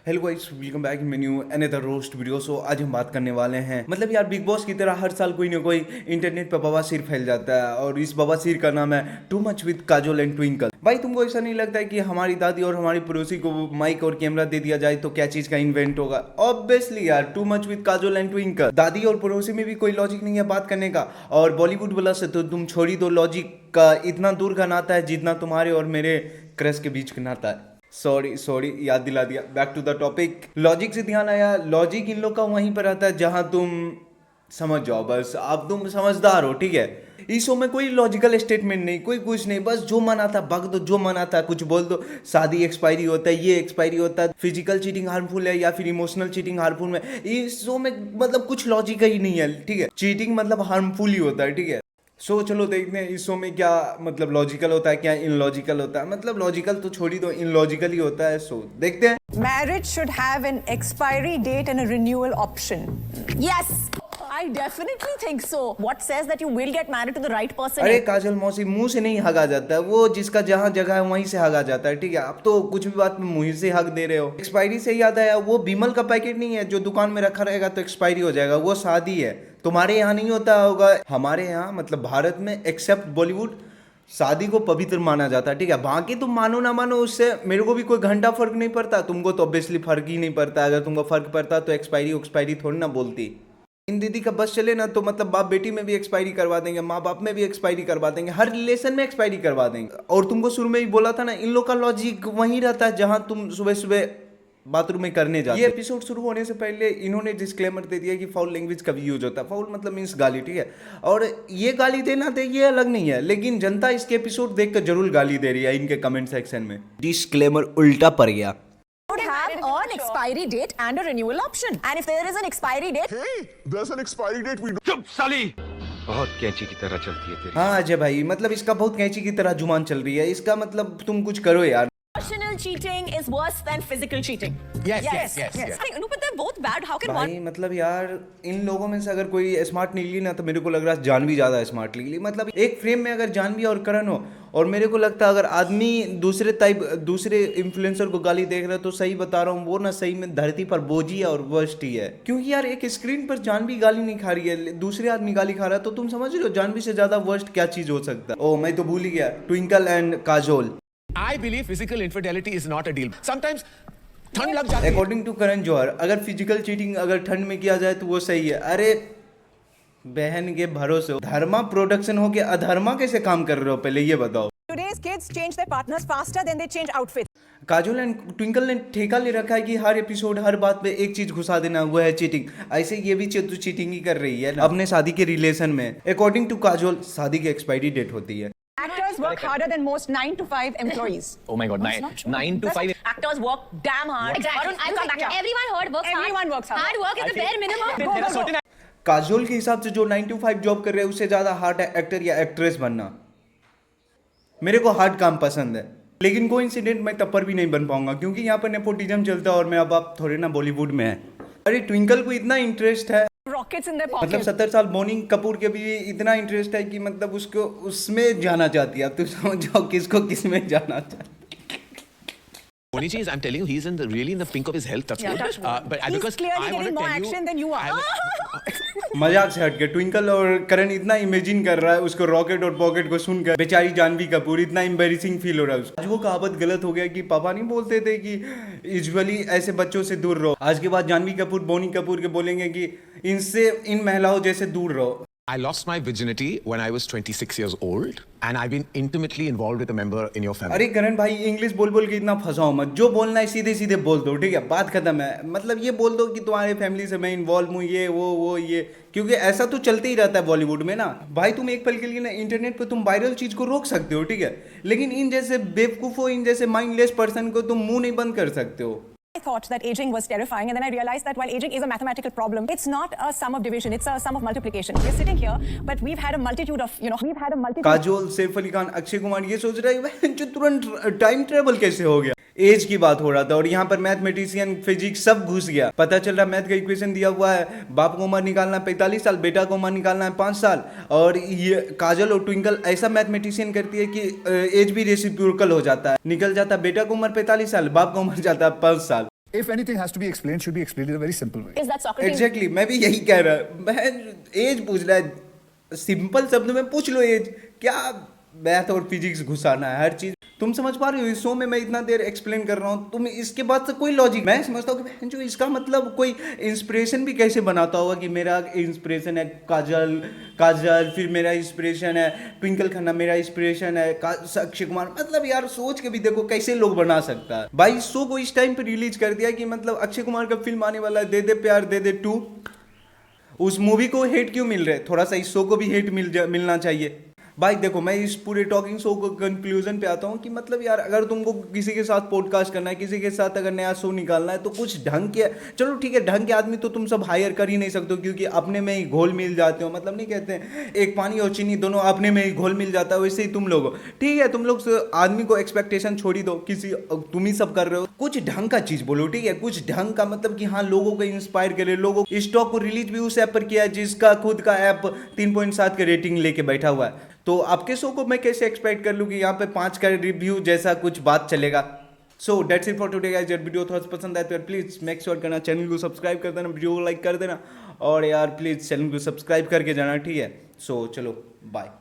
Hello guys, welcome back in new another roast video. So आज हम बात करने वाले हैं मतलब यार बिग बॉस की तरह हर साल कोई ना कोई इंटरनेट पे बवासीर फैल जाता है और इस बवासीर का नाम है too much with Kajol and twinkle. भाई तुमको ऐसा नहीं लगता है कि हमारी दादी और हमारी पड़ोसी को माइक और कैमरा दे दिया जाए तो क्या चीज का इन्वेंट होगा? ऑब्वियसली यार, too much with Kajol and twinkle. दादी और पड़ोसी में भी कोई लॉजिक नहीं है बात करने का, और बॉलीवुड वाला से तो तुम छोड़ी दो, लॉजिक का इतना दूर का नाता है जितना तुम्हारे और मेरे क्रश के बीच का नाता है। सॉरी याद दिला दिया। Back to the topic. Logic से ध्यान आया, लॉजिक इन लोग का वहीं पर आता है जहां तुम समझ जाओ, बस अब तुम समझदार हो, ठीक है। इस शो में कोई लॉजिकल स्टेटमेंट नहीं, कोई कुछ नहीं, बस जो मन आता बक दो, जो मन आता कुछ बोल दो। शादी एक्सपायरी होता है, ये एक्सपायरी होता है, फिजिकल चीटिंग हार्मफुल है या फिर इमोशनल चीटिंग हार्मफुल है। इस शो में मतलब कुछ लॉजिक ही नहीं है, ठीक है। चीटिंग मतलब हार्मफुल ही होता है, ठीक है। सो चलो देखते हैं इस शो में क्या मतलब लॉजिकल होता है, क्या इनलॉजिकल होता है। मतलब लॉजिकल तो छोड़ ही दो, इनलॉजिकल ही होता है। सो देखते हैं। Marriage should have an expiry date and a renewal option. Yes, I definitely think so. What says that you will get married to the right person? अरे काजल मौसी, मुंह से नहीं हगा जाता है, वो जिसका जहाँ जगह है वहीं से हगा जाता है, ठीक है। अब तो कुछ भी बात में मुंह से हक दे रहे हो। एक्सपायरी से याद आया, वो बिमल का पैकेट नहीं है जो दुकान में रखा रहेगा तो एक्सपायरी हो जाएगा, वो शादी है। तुम्हारे यहाँ नहीं होता होगा, हमारे यहाँ मतलब भारत में एक्सेप्ट बॉलीवुड शादी को पवित्र माना जाता है, ठीक है। बाकी तुम मानो ना मानो, उससे मेरे को भी कोई घंटा फर्क नहीं पड़ता, तुमको तो ऑब्वियसली फर्क ही नहीं पड़ता। अगर तुमको फर्क पड़ता तो एक्सपायरी थोड़ी ना बोलती। इन दीदी का बस चले ना तो मतलब बाप बेटी में भी एक्सपायरी करवा देंगे, माँ बाप में भी एक्सपायरी करवा देंगे, हर रिलेशन में एक्सपायरी करवा देंगे। और तुमको शुरू में ही बोला था ना, इन लोग का लॉजिक वहीं रहता है जहां तुम सुबह सुबह बाथरूम में करने जाते। ये एपिसोड शुरू होने से पहले इन्होंने डिस्क्लेमर दे दिया कि फाउल लैंग्वेज कभी यूज होता है। फाउल मतलब मीन्स गाली, ठीक है। और ये गाली देना दे ये अलग नहीं है, लेकिन जनता इसके एपिसोड देखकर जरूर गाली दे रही है इनके कमेंट सेक्शन में। डिस्क्लेमर उल्टा पड़ गया। Would have an expiry date and a renewal option. And if there is an expiry date, Hey, there's an expiry date we चुप साली, बहुत कैंची की तरह चलती है तेरी। हाँ अजय भाई, मतलब इसका बहुत कैंची की तरह जुबान चल रही है। इसका मतलब तुम कुछ करो यार। emotional cheating is worse than physical cheating. Yes. No, but they're both bad. How can one? भाई मतलब यार इन लोगों में से अगर कोई स्मार्ट निकली ना तो मेरे को लग रहा है जानवी ज्यादा स्मार्ट निकली। मतलब एक फ्रेम में अगर जानवी और करण हो, और मेरे को लगता है अगर आदमी दूसरे इन्फ्लुएंसर को गाली देख रहा है तो सही बता रहा हूँ, वो ना सही में धरती पर बोझी है और वर्स्ट ही है। क्योंकि यार एक स्क्रीन पर जानवी गाली नहीं खा रही है, दूसरे आदमी गाली खा रहा है, तो तुम समझ रहे हो जानवी से ज्यादा वर्स्ट क्या चीज हो सकता है। ओ मैं तो भूल ही गया, twinkle and Kajol. I believe physical infidelity is not a deal. Sometimes ठंड लग जाती है। अकॉर्डिंग टू करण जौहर, अगर फिजिकल चीटिंग अगर ठंड में किया जाए तो वो सही है। अरे बहन के भरोसे धर्मा प्रोडक्शन हो के अधर्मा कैसे काम कर रहे हो, पहले ये बताओ। Today's kids change their partners faster than they change outfits. Kajol and twinkle ने ठेका ले रखा है कि हर एपिसोड हर बात पे एक चीज घुसा देना, वो है चीटिंग। ऐसे ये भी चीटिंग ही कर रही है अपने शादी के रिलेशन में। अकॉर्डिंग टू काजोल शादी की एक्सपायरी डेट होती है। Actors work harder than most 9 to 5 employees. Oh my God, nine to 5. Actors work damn hard. Exactly. I can't back up. Everyone hard works hard. Everyone works hard. Hard work is the bare minimum. There are certain Kajol के हिसाब से जो 9 to 5 job कर रहे हैं उससे ज्यादा hard है एक्टर या एक्ट्रेस बनना। मेरे को हार्ड काम पसंद है, लेकिन कोई इंसिडेंट मैं तब पर भी नहीं बन पाऊंगा क्योंकि यहाँ पर नेपोटिज्म चलता है और मैं अब आप थोड़े ना बॉलीवुड में है। अरे ट्विंकल को इतना इंटरेस्ट है, Rockets in their मतलब pockets. 70 साल बोनी कपूर के भी इतना इंटरेस्ट है कि मतलब उसको उसमें जाना चाहती है। अब तुम समझ जाओ किसको किसमें जाना चाहती है। Bonichi is, I'm telling you, he's really in the pink of his health. That's good. But He's because clearly I want getting to more tell you, action than you are. मजाक से हटके ट्विंकल और करण इतना imagine कर रहा है उसको rocket और पॉकेट को सुनकर, बेचारी जानवी कपूर इतना एम्बैरेसिंग फील हो रहा है उसको। आज वो कहावत गलत हो गया कि पापा नहीं बोलते थे कि यूजुअली ऐसे बच्चों से दूर रहो। आज के बाद जानवी कपूर बोनी कपूर के बोलेंगे कि इनसे इन महिलाओं जैसे दूर रहो। I lost my virginity when I was 26 years old, and I've been intimately involved with a member in your family. अरे करण भाई इंग्लिश बोल बोल के इतना फंसाओ मत, जो बोलना है सीधे सीधे बोल दो, ठीक है, बात खत्म है। मतलब ये बोल दो कि तुम्हारे फैमिली से मैं इन्वॉल्व हूँ, ये वो ये, क्योंकि ऐसा तो चलते ही रहता है बॉलीवुड में ना। भाई तुम एक पल के लिए ना इंटरनेट पे तुम वायरल चीज को रोक सकते हो, ठीक है, लेकिन इन जैसे बेवकूफो, इन जैसे माइंडलेस पर्सन को तुम मुंह नहीं बंद कर सकते हो। I thought that aging was terrifying, and then I realized that while aging is a mathematical problem, it's not a sum of division, it's a sum of multiplication. We're sitting here, but we've had a multitude of, Kajol, Saif Ali Khan, Akshay Kumar ये सोच रहे हैं जो तुरंत time travel कैसे हो गया। As की बात हो रहा था और यहाँ पर मैथमेटिशियन, फिजिक्स सब घुस गया। पता चल रहा मैथ का इक्वेशन दिया हुआ है, बाप को उम्र निकालना है 45 साल, बेटा को उम्र निकालना है 5 साल, और ये काजल और ट्विंकल ऐसा मैथमेटिशियन करती है कि एज भी रेसिप्रोकल हो जाता है, निकल जाता है बेटा को उम्र 45 साल, बाप को उम्र जाता है 5 साल। If anything has to be explained, should be explained in a very simple way. Is that Socrates? Exactly मैं भी यही कह रहा मैं एज पूछ रहा है सिंपल शब्द में पूछ लो एज क्या मैथ और फिजिक्स घुसाना है हर चीज तुम समझ पा रहे हो इस शो में मैं इतना देर एक्सप्लेन कर रहा हूँ तुम इसके बाद से कोई लॉजिक मैं समझता हूँ कि जो इसका मतलब कोई इंस्पिरेशन भी कैसे बनाता होगा कि मेरा इंस्पिरेशन है काजल काजल फिर मेरा इंस्पिरेशन है ट्विंकल खन्ना मेरा इंस्पिरेशन है अक्षय कुमार मतलब यार सोच के भी देखो कैसे लोग बना सकता है भाई इस शो को इस टाइम पे रिलीज कर दिया कि मतलब अक्षय कुमार का फिल्म आने वाला है दे दे प्यार दे दे 2 उस मूवी को हेट क्यों मिल रहे थोड़ा सा इस शो को भी हेट मिलना चाहिए भाई देखो मैं इस पूरे टॉकिंग शो को कंक्लूजन पे आता हूँ कि मतलब यार अगर तुमको किसी के साथ पॉडकास्ट करना है किसी के साथ अगर नया शो निकालना है तो कुछ ढंग के चलो ठीक है ढंग के आदमी तो तुम सब हायर कर ही नहीं सकते हो क्योंकि अपने में ही घोल मिल जाते हो मतलब नहीं कहते हैं एक पानी और चीनी दोनों अपने में ही घोल मिल जाता है वैसे ही तुम लोग ठीक है तुम लोग आदमी को एक्सपेक्टेशन छोड़ी दो किसी तुम ही सब कर रहे हो कुछ ढंग का चीज बोलो ठीक है कुछ ढंग का मतलब कि हाँ लोगों को इंस्पायर करे लोगों स्टॉक को रिलीज भी उस ऐप पर किया है जिसका खुद का ऐप 3.7 का रेटिंग लेके बैठा हुआ है तो आपके शो को मैं कैसे एक्सपेक्ट कर लूँ कि यहाँ पे 5 का रिव्यू जैसा कुछ बात चलेगा so that's it for today guys यार वीडियो थोड़ा पसंद आए तो यार प्लीज मेक श्योर करना चैनल को सब्सक्राइब कर देना वीडियो को लाइक कर देना और यार प्लीज चैनल को सब्सक्राइब करके जाना ठीक है सो चलो बाय